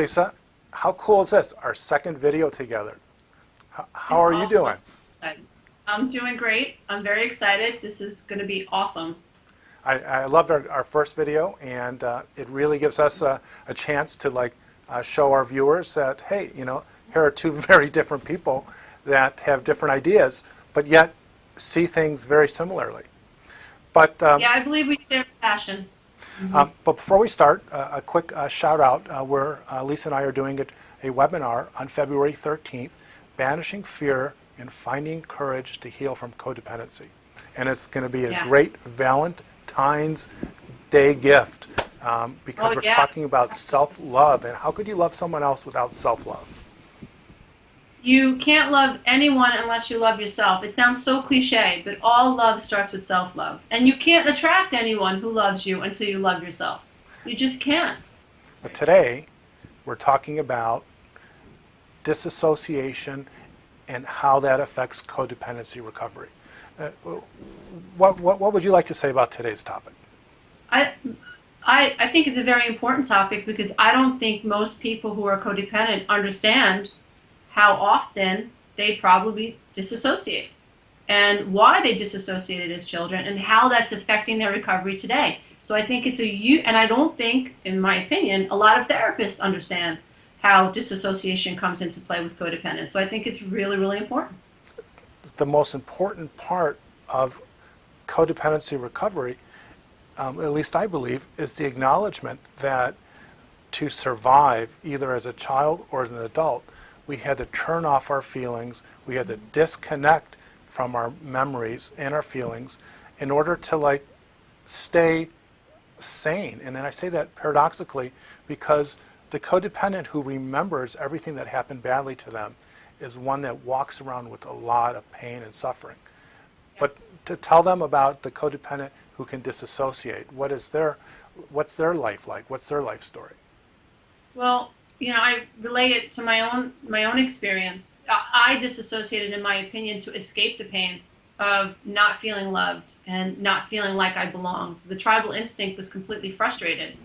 Lisa, how cool is this? Our second video together. How are you doing? I'm doing great. I'm very excited. This is going to be awesome. I loved our first video, and it really gives us a chance to show our viewers that, hey, here are two very different people that have different ideas, but yet see things very similarly. But yeah, I believe we share passion. but before we start, a quick shout out. Where Lisa and I are doing a webinar on February 13th, Banishing Fear and Finding Courage to Heal from Codependency. And it's going to be a great Valentine's Day gift because we're talking about self-love. And how could you love someone else without self-love? You can't love anyone unless you love yourself. It sounds so cliche, but all love starts with self-love. And you can't attract anyone who loves you until you love yourself. You just can't. But today, we're talking about disassociation and how that affects codependency recovery. What would you like to say about today's topic? I think it's a very important topic because I don't think most people who are codependent understand how often they probably disassociate and why they disassociated as children and how that's affecting their recovery today. So I think it's and I don't think, in my opinion, a lot of therapists understand how disassociation comes into play with codependence. So I think it's really, really important. The most important part of codependency recovery, at least I believe, is the acknowledgement that to survive, either as a child or as an adult, we had to turn off our feelings, we had to disconnect from our memories and our feelings in order to stay sane. And then I say that paradoxically because the codependent who remembers everything that happened badly to them is one that walks around with a lot of pain and suffering. But to tell them about the codependent who can disassociate, what's their life like? What's their life story? Well, I relate it to my own experience. I disassociated, in my opinion, to escape the pain of not feeling loved and not feeling like I belonged. The tribal instinct was completely frustrated.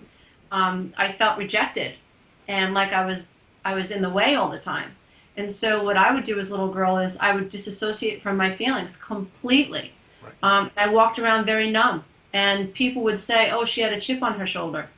I felt rejected and like I was in the way all the time. And so what I would do as a little girl is I would disassociate from my feelings completely. Right. I walked around very numb, and people would say, "Oh, she had a chip on her shoulder."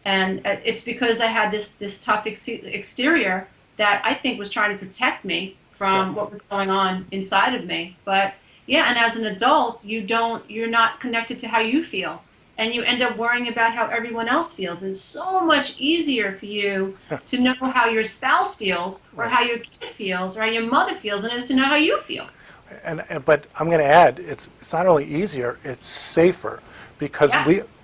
And it's because I had this tough exterior that I think was trying to protect me from what was going on inside of me. But yeah, and as an adult, you're not connected to how you feel. And you end up worrying about how everyone else feels. And it's so much easier for you to know how your spouse feels or how your kid feels or how your mother feels than it is to know how you feel. But I'm going to add, it's not only easier, it's safer because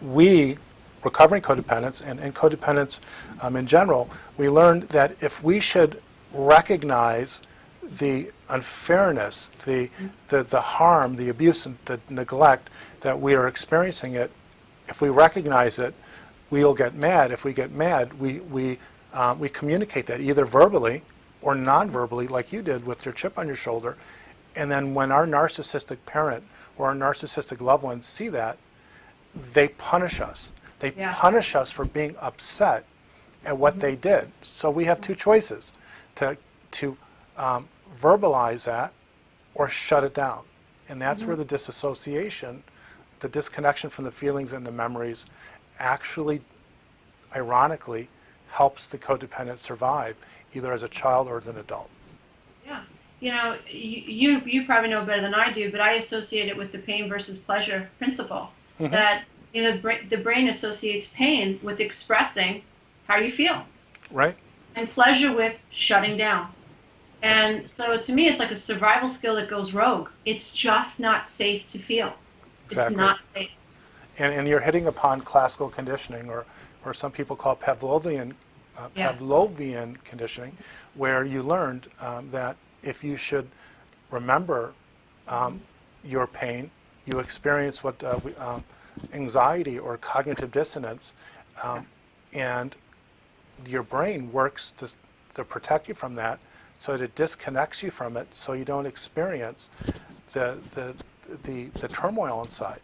we recovering codependents and codependents in general, we learned that if we should recognize the unfairness, the harm, the abuse, and the neglect that we are experiencing if we recognize it, we'll get mad. If we get mad, we communicate that either verbally or non-verbally, like you did with your chip on your shoulder. And then when our narcissistic parent or our narcissistic loved ones see that, they punish us. They punish us for being upset at what they did. So we have two choices, to verbalize that or shut it down. And that's where the disassociation, the disconnection from the feelings and the memories actually, ironically, helps the codependent survive, either as a child or as an adult. Yeah. You probably know better than I do, but I associate it with the pain versus pleasure principle. Mm-hmm. That the brain associates pain with expressing how you feel. Right. And pleasure with shutting down. And so to me, it's like a survival skill that goes rogue. It's just not safe to feel. Exactly. It's not safe. And you're hitting upon classical conditioning, or some people call Pavlovian conditioning, where you learned that if you should remember your pain, you experience what anxiety or cognitive dissonance, and your brain works to protect you from that, so that it disconnects you from it, so you don't experience the turmoil inside.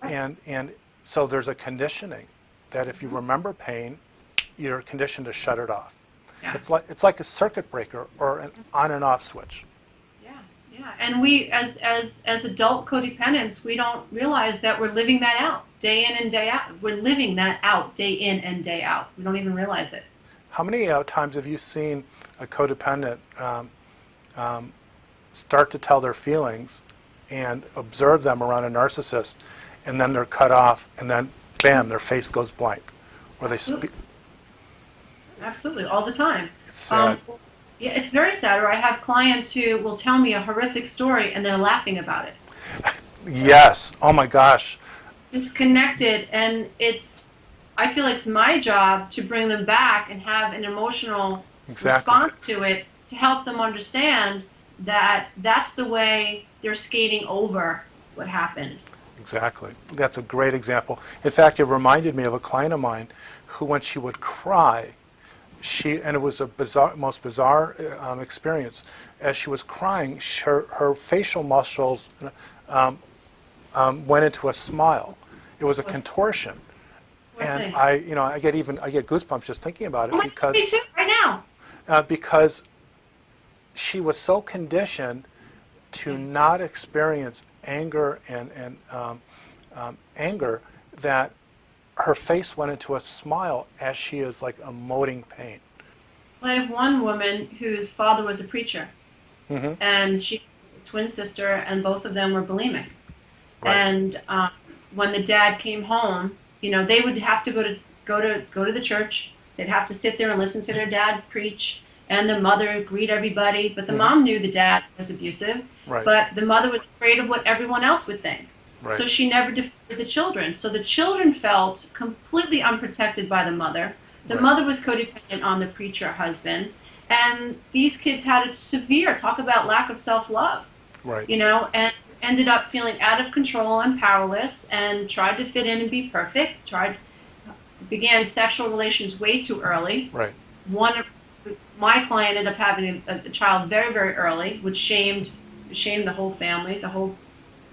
And so there's a conditioning that if you remember pain, you're conditioned to shut it off. Yeah. It's like a circuit breaker or an on and off switch. Yeah, and we, as adult codependents, we don't realize that we're living that out day in and day out. We're living that out day in and day out. We don't even realize it. How many times have you seen a codependent start to tell their feelings and observe them around a narcissist, and then they're cut off, and then bam, their face goes blank, or they speak? Absolutely, all the time. It's sad. Yeah, it's very sad. Or I have clients who will tell me a horrific story and they're laughing about it. Yes. Oh my gosh. Disconnected, and I feel like it's my job to bring them back and have an emotional response to it to help them understand that that's the way they're skating over what happened. Exactly. That's a great example. In fact, it reminded me of a client of mine who, when she would cry, and it was a most bizarre experience. As she was crying, her facial muscles went into a smile. It was a contortion, and I get goosebumps just thinking about it because me too, right now. Because she was so conditioned to not experience anger and anger that her face went into a smile as she is like emoting pain. I have one woman whose father was a preacher, and she's a twin sister, and both of them were bulimic. Right. And when the dad came home, they would have to go to the church. They'd have to sit there and listen to their dad preach, and the mother greet everybody. But the mom knew the dad was abusive, right. But the mother was afraid of what everyone else would think. Right. So she never defended the children. So the children felt completely unprotected by the mother. The right. mother was codependent on the preacher husband. And these kids had a severe, talk about lack of self-love, right. And ended up feeling out of control and powerless and tried to fit in and be perfect, began sexual relations way too early. Right. My client ended up having a child very, very early, which shamed the whole family, the whole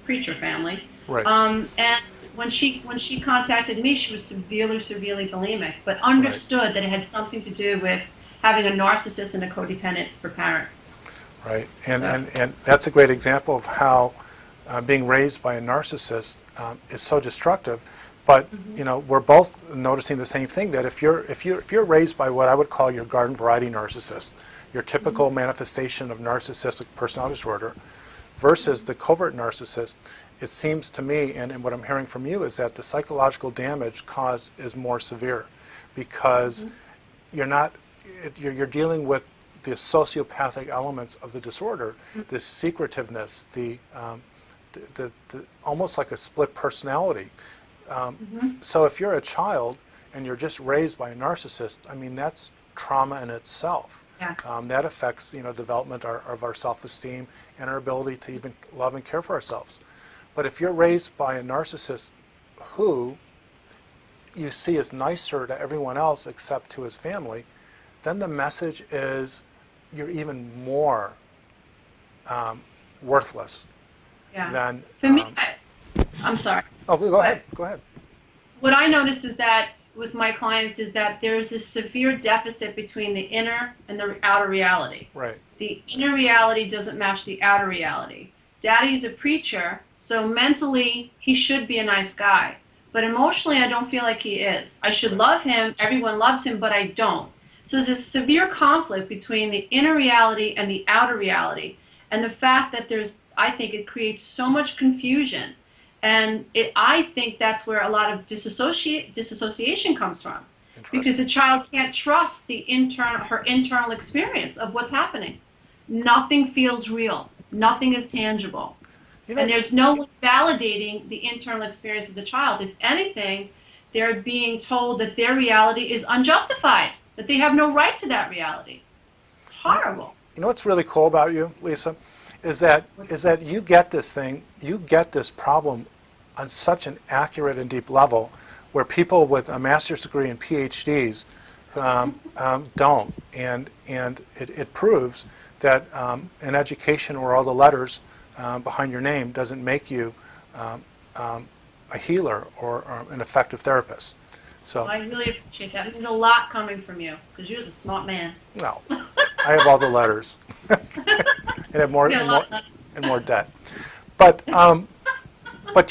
preacher family. Right. And when she contacted me, she was severely bulimic, but understood that it had something to do with having a narcissist and a codependent for parents. Right, and that's a great example of how being raised by a narcissist is so destructive. But we're both noticing the same thing, that if you're raised by what I would call your garden variety narcissist, your typical manifestation of narcissistic personality disorder, versus the covert narcissist, it seems to me, and what I'm hearing from you, is that the psychological damage caused is more severe, because you're dealing with the sociopathic elements of the disorder, the secretiveness, the almost like a split personality. So if you're a child and you're just raised by a narcissist, I mean, that's trauma in itself. Yeah. That affects development of our self-esteem and our ability to even love and care for ourselves. But if you're raised by a narcissist who you see as nicer to everyone else except to his family, then the message is you're even more worthless than... For me, I'm sorry. Oh, go ahead. Go ahead. What I notice is that with my clients is that there's this severe deficit between the inner and the outer reality. Right. The inner reality doesn't match the outer reality. Daddy's a preacher, so mentally he should be a nice guy. But emotionally I don't feel like he is. I should love him, everyone loves him, but I don't. So there's this severe conflict between the inner reality and the outer reality. And the fact that I think it creates so much confusion. And I think that's where a lot of disassociation comes from, because the child can't trust her internal experience of what's happening. Nothing feels real. Nothing is tangible. And there's no one validating the internal experience of the child. If anything, they're being told that their reality is unjustified, that they have no right to that reality. It's horrible. You know what's really cool about you, Lisa? Is that you get this problem on such an accurate and deep level, where people with a master's degree and PhDs don't, and it proves that an education or all the letters behind your name doesn't make you a healer or an effective therapist. So I really appreciate that. It means a lot coming from you, because you're a smart man. no, I have all the letters and have more You got a and lot more of and more debt. But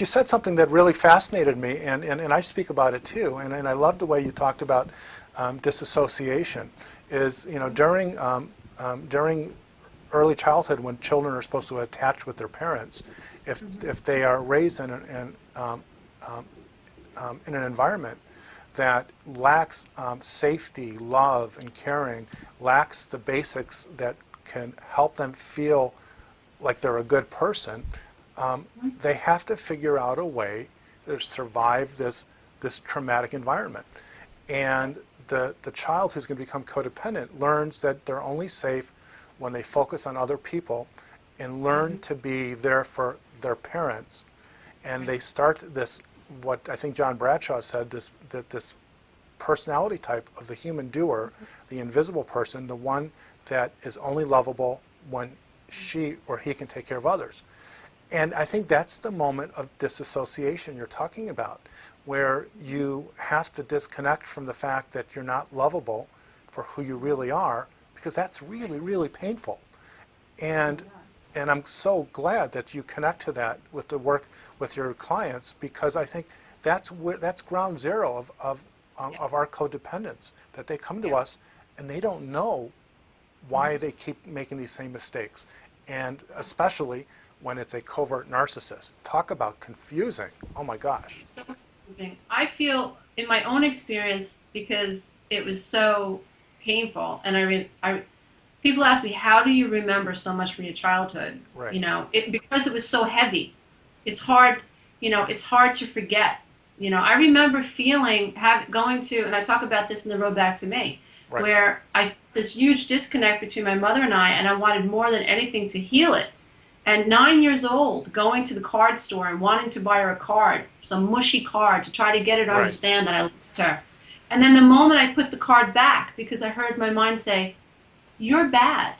you said something that really fascinated me, and I speak about it too. And I love the way you talked about disassociation. Is during early childhood, when children are supposed to attach with their parents, if they are raised in an environment that lacks safety, love, and caring, lacks the basics that can help them feel like they're a good person, they have to figure out a way to survive this traumatic environment. And the child who's going to become codependent learns that they're only safe when they focus on other people and learn to be there for their parents. And they start this, what I think John Bradshaw said, this personality type of the human doer, the invisible person, the one that is only lovable when she or he can take care of others. And I think that's the moment of disassociation you're talking about, where you have to disconnect from the fact that you're not lovable for who you really are, because that's really, really painful. And I'm so glad that you connect to that with the work with your clients, because I think that's ground zero of our codependence, that they come to us and they don't know why they keep making these same mistakes. And especially when it's a covert narcissist. Talk about confusing. Oh my gosh. So confusing. I feel in my own experience, because it was so painful, and people ask me, how do you remember so much from your childhood? Right. Because it was so heavy. It's hard, it's hard to forget. I remember going to, and I talk about this in The Road Back to Me, Right. where this huge disconnect between my mother and I wanted more than anything to heal it. And 9 years old, going to the card store and wanting to buy her a card, some mushy card, to try to get her to understand that I loved her. And then the moment I put the card back, because I heard my mind say, "You're bad.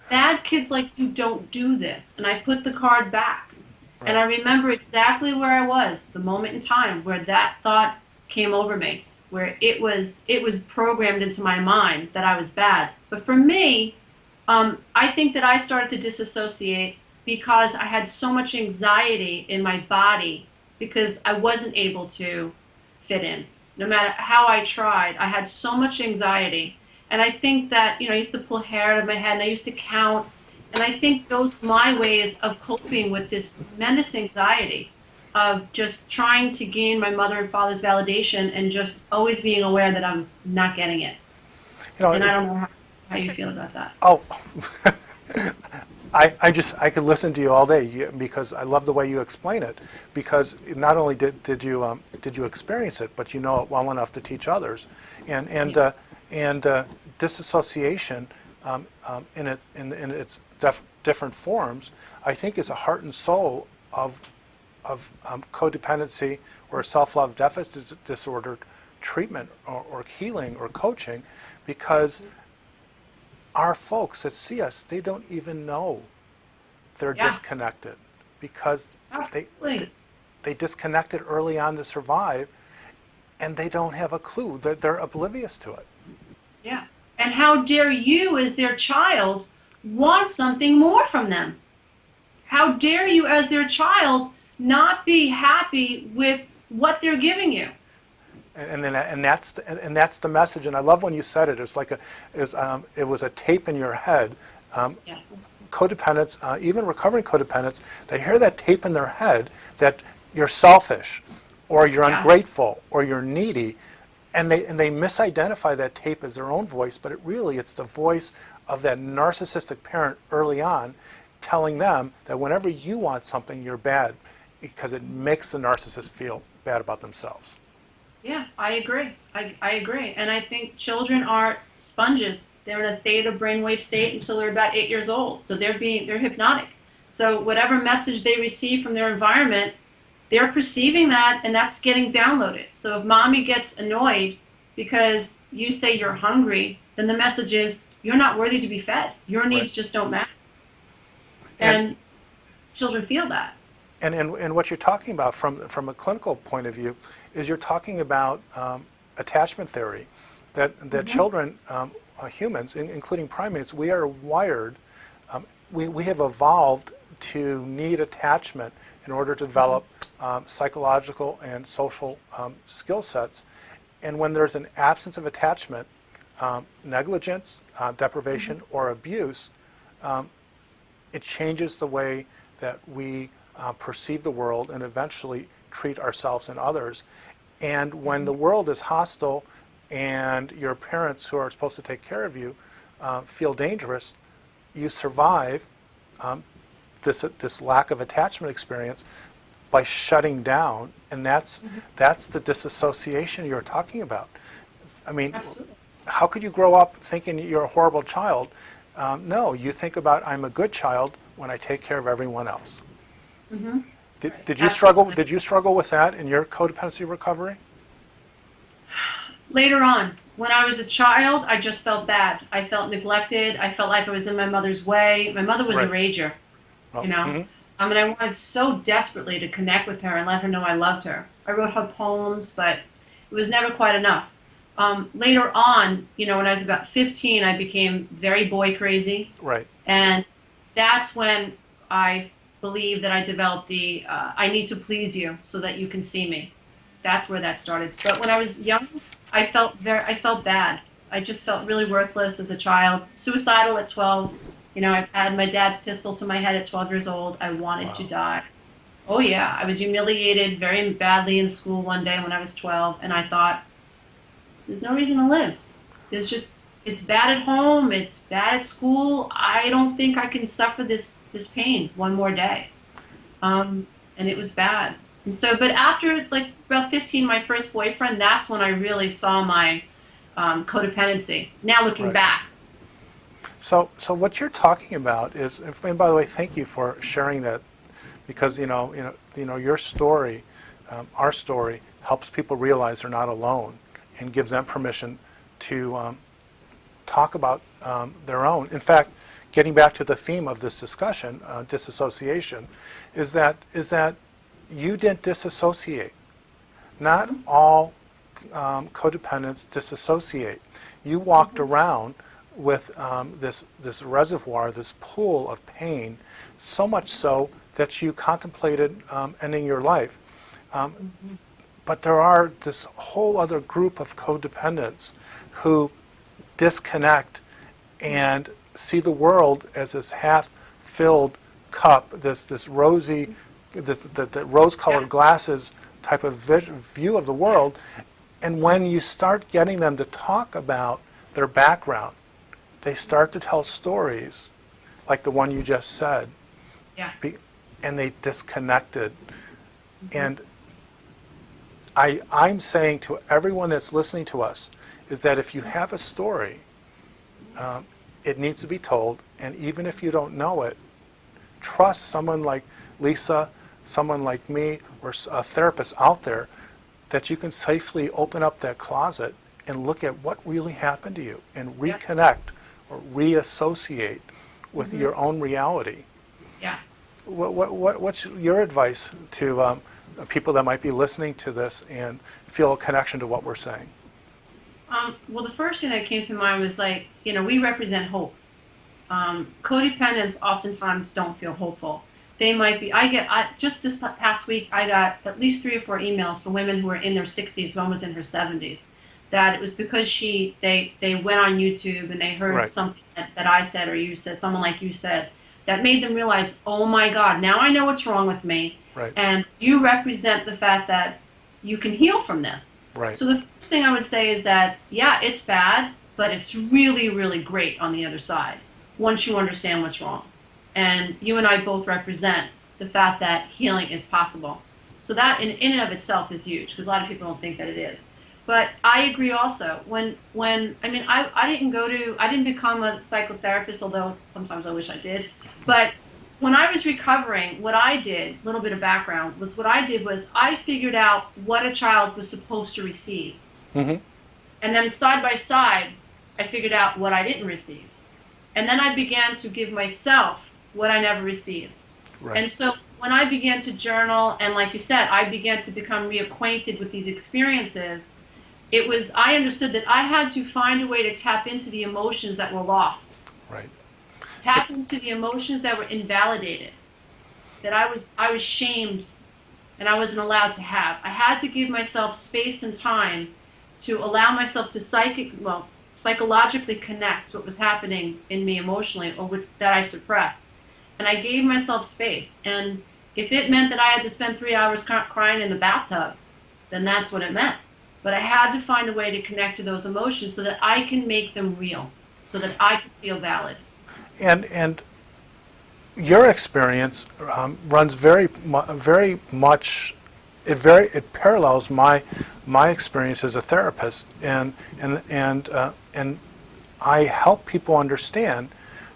Bad kids like you don't do this." And I put the card back. Right. And I remember exactly where I was, the moment in time where that thought came over me, where it was programmed into my mind that I was bad. But for me, I think that I started to disassociate because I had so much anxiety in my body, because I wasn't able to fit in. No matter how I tried, I had so much anxiety. And I think that, I used to pull hair out of my head, and I used to count. And I think those were my ways of coping with this tremendous anxiety of just trying to gain my mother and father's validation, and just always being aware that I was not getting it. And I don't know how you feel about that. Oh, I could listen to you all day, because I love the way you explain it. Because not only did you experience it, but you know it well enough to teach others. And disassociation in its different forms, I think, is a heart and soul of codependency or self-love deficit disorder treatment or healing or coaching, because our folks that see us, they don't even know they're disconnected, because they disconnected early on to survive, and they don't have a clue. They're oblivious to it. Yeah. And how dare you, as their child, want something more from them? How dare you, as their child, not be happy with what they're giving you? And that's the message. And I love when you said it. It's like it was a tape in your head. Yes. Codependents, even recovering codependents, they hear that tape in their head that you're selfish, or you're ungrateful, or you're needy, and they misidentify that tape as their own voice. But it's the voice of that narcissistic parent early on, telling them that whenever you want something, you're bad, because it makes the narcissist feel bad about themselves. Yeah, I agree. I agree. And I think children are sponges. They're in a theta brainwave state until they're about 8 years old. So they're hypnotic. So whatever message they receive from their environment, they're perceiving that, and that's getting downloaded. So if mommy gets annoyed because you say you're hungry, then the message is, you're not worthy to be fed. Your needs just don't matter. And children feel that. And what you're talking about from a clinical point of view is you're talking about attachment theory, that children, humans, including primates, we are wired, we have evolved to need attachment in order to develop psychological and social skill sets. And when there's an absence of attachment, negligence, deprivation, or abuse, it changes the way that we perceive the world and eventually treat ourselves and others. And when the world is hostile and your parents who are supposed to take care of you feel dangerous, you survive this lack of attachment experience by shutting down, and that's the disassociation you're talking about. I mean, Absolutely. how could you grow up thinking you're a horrible child? No, you think about, I'm a good child when I take care of everyone else. Did you struggle? Absolutely. Did you struggle with that in your codependency recovery? Later on, when I was a child, I just felt bad. I felt neglected. I felt like I was in my mother's way. My mother was a rager, Oh, you know. I mean, I wanted so desperately to connect with her and let her know I loved her. I wrote her poems, but it was never quite enough. Later on, you know, when I was about 15, I became very boy crazy. Right. And that's when I believe that I developed the I need to please you so that you can see me. That's where that started. But when I was young, I felt bad. I just felt really worthless as a child. Suicidal at 12. You know, I had my dad's pistol to my head at 12 years old. I wanted to die. Oh yeah, I was humiliated very badly in school one day when I was 12, and I thought, there's no reason to live. It's bad at home, it's bad at school. I don't think I can suffer this pain one more day. And it was bad. And so, but after like about 15, my first boyfriend, that's when I really saw my codependency. Now looking back. So what you're talking about is, and by the way, thank you for sharing that, because you know your story, our story, helps people realize they're not alone, and gives them permission to talk about their own. In fact, getting back to the theme of this discussion, disassociation, is that you didn't disassociate. Not all codependents disassociate. You walked around with this reservoir, this pool of pain, so much so that you contemplated ending your life. But there are this whole other group of codependents who disconnect and see the world as this half-filled cup, this rosy, the rose-colored glasses type of view of the world. And when you start getting them to talk about their background, they start to tell stories like the one you just said. Yeah. And they disconnected. And I'm saying to everyone that's listening to us is that if you have a story, it needs to be told. And even if you don't know it, trust someone like Lisa, someone like me, or a therapist out there that you can safely open up that closet and look at what really happened to you and reconnect or reassociate with your own reality. Yeah. What's your advice to people that might be listening to this and feel a connection to what we're saying? Well, the first thing that came to mind was like, you know, we represent hope. Codependents oftentimes don't feel hopeful. They might be, just this past week, I got at least 3 or 4 emails from women who were in their 60s, one was in her 70s, that it was because they went on YouTube and they heard something that I said or you said, someone like you said, that made them realize, oh my God, now I know what's wrong with me. Right. And you represent the fact that you can heal from this. Right. So the first thing I would say is that, yeah, it's bad, but it's really, really great on the other side once you understand what's wrong. And you and I both represent the fact that healing is possible. So that in and of itself is huge, because a lot of people don't think that it is. But I agree also, I didn't become a psychotherapist, although sometimes I wish I did. But when I was recovering, what I did, a little bit of background, was I figured out what a child was supposed to receive. And then side by side, I figured out what I didn't receive. And then I began to give myself what I never received. Right. And so when I began to journal, and like you said, I began to become reacquainted with these experiences, I understood that I had to find a way to tap into the emotions that were lost, Right. tap into the emotions that were invalidated, that I was shamed and I wasn't allowed to have. I had to give myself space and time to allow myself to psychologically connect what was happening in me emotionally or that I suppressed. And I gave myself space. And if it meant that I had to spend 3 hours crying in the bathtub, then that's what it meant. But I had to find a way to connect to those emotions so that I can make them real, so that I can feel valid. And your experience runs very much. It parallels my experience as a therapist, and I help people understand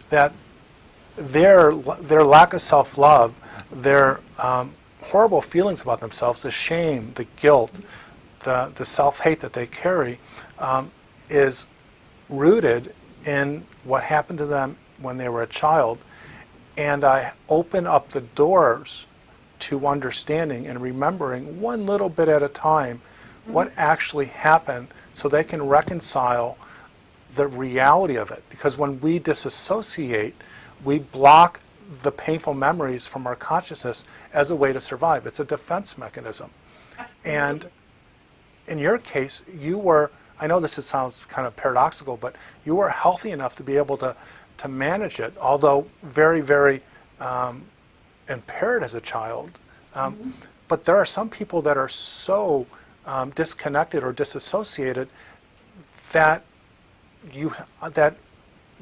that their lack of self-love, their horrible feelings about themselves, the shame, the guilt, the self-hate that they carry, is rooted in what happened to them when they were a child. And I open up the doors to understanding and remembering one little bit at a time what actually happened, so they can reconcile the reality of it. Because when we disassociate, we block the painful memories from our consciousness as a way to survive. It's a defense mechanism. Absolutely. And in your case, you were, I know this sounds kind of paradoxical, but you were healthy enough to be able to manage it, although very, very impaired as a child. But there are some people that are so disconnected or disassociated that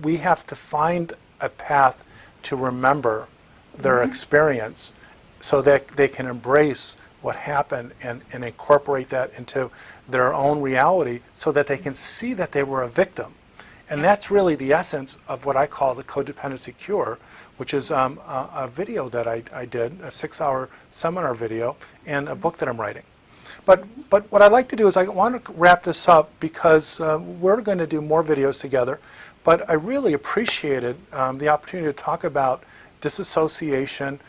we have to find a path to remember their experience so that they can embrace what happened and incorporate that into their own reality so that they can see that they were a victim. And that's really the essence of what I call the codependency cure, which is a video that I did, a 6-hour seminar video, and a book that I'm writing. But what I'd like to do is I want to wrap this up because we're going to do more videos together. But I really appreciated the opportunity to talk about disassociation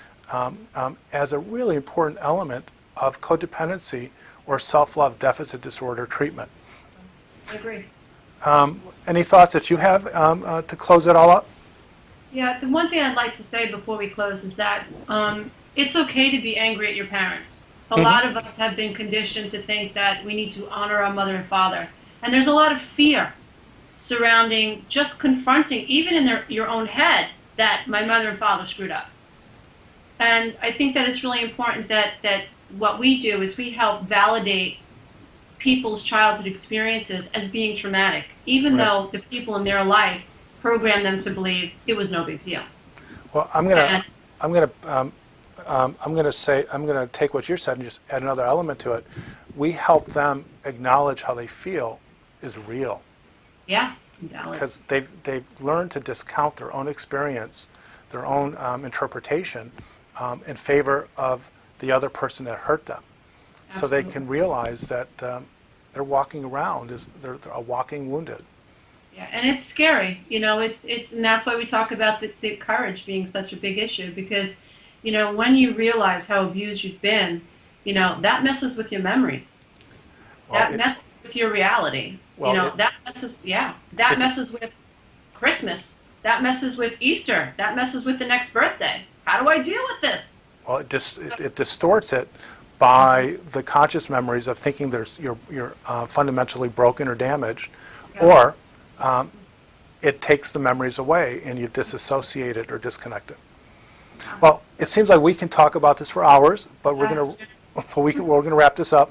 as a really important element of codependency or self-love deficit disorder treatment. I agree. Any thoughts that you have to close it all up? Yeah, the one thing I'd like to say before we close is that it's okay to be angry at your parents. A lot of us have been conditioned to think that we need to honor our mother and father. And there's a lot of fear surrounding just confronting, even in your own head, that my mother and father screwed up. And I think that it's really important that what we do is we help validate people's childhood experiences as being traumatic, even though the people in their life program them to believe it was no big deal. Well, I'm gonna take what you said and just add another element to it. We help them acknowledge how they feel is real. Yeah, valid. Because they've learned to discount their own experience, their own interpretation, in favor of the other person that hurt them. So they can realize that they're walking around they're a walking wounded. Yeah, and it's scary, and that's why we talk about the courage being such a big issue, because, when you realize how abused you've been, that messes with your memories. That messes with your reality. That messes with Christmas. That messes with Easter. That messes with the next birthday. How do I deal with this? Well, it distorts it by the conscious memories of thinking you're fundamentally broken or damaged, or it takes the memories away and you've disassociated or disconnected. Well, it seems like we can talk about this for hours, but we're going to wrap this up.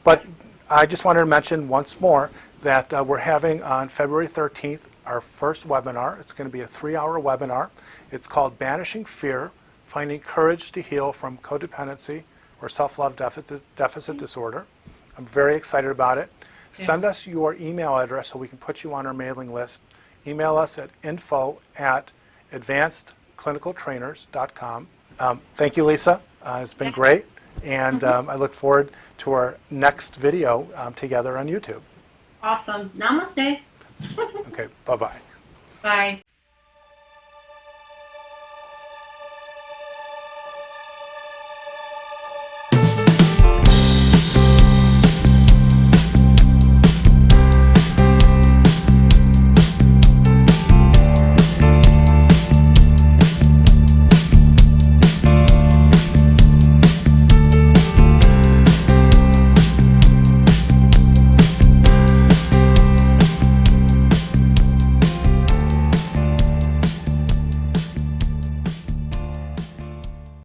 But I just wanted to mention once more that we're having on February 13th our first webinar. It's going to be a 3-hour webinar. It's called Banishing Fear, Finding Courage to Heal from Codependency or Self-Love Deficit Disorder. I'm very excited about it. Yeah. Send us your email address so we can put you on our mailing list. Email us at info@advancedclinicaltrainers.com. Thank you, Lisa. It's been great. And I look forward to our next video together on YouTube. Awesome. Namaste. Okay, bye-bye. Bye.